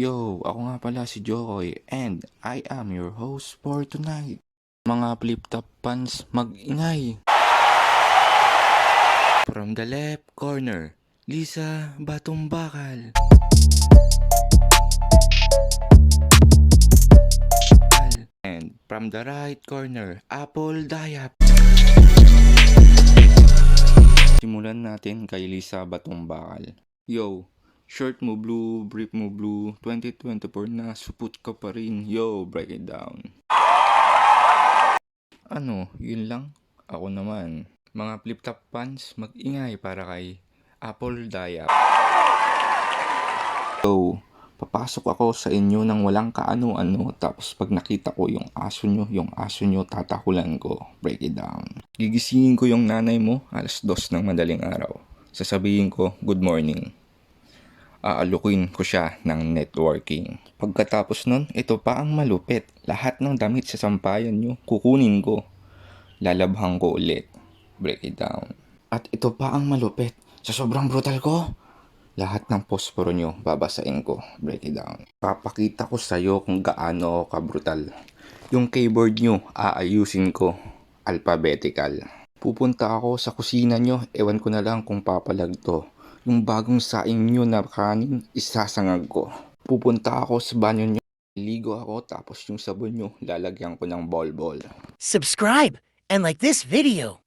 Yo, ako nga pala si Jokoy and I am your host for tonight. Mga flip-top fans, mag-ingay. From the left corner, Lisa Batong Bakal. And from the right corner, Apple Dayap. Simulan natin kay Lisa Batong Bakal. Yo, shirt mo blue, brief mo blue, 2024 na, supot ka pa rin. Yo, break it down. Ano, yun lang? Ako naman. Mga flip-top fans, mag-ingay para kay Apple Dayap. So, papasok ako sa inyo ng walang kaano-ano, tapos pag nakita ko yung aso nyo, tatakulan ko. Break it down. Gigisingin ko yung nanay mo, 2:00 ng madaling araw. Sasabihin ko, good morning. Aalukin ko siya ng networking. Pagkatapos nun, ito pa ang malupit. Lahat ng damit sa sampayan nyo, kukunin ko. Lalabhan ko ulit. Break it down. At ito pa ang malupit. Sa sobrang brutal ko, lahat ng posporo nyo, babasain ko. Break it down. Papakita ko sa'yo kung gaano ako kabrutal. Yung keyboard nyo, aayusin ko. Alphabetical. Pupunta ako sa kusina nyo, ewan ko na lang kung papalag to. Yung bagong saing nyo na kanin, isasangag ko. Pupunta ako sa banyo nyo, ligo ako, tapos yung sabon nyo, lalagyan ko ng ball-ball. Subscribe and like this video.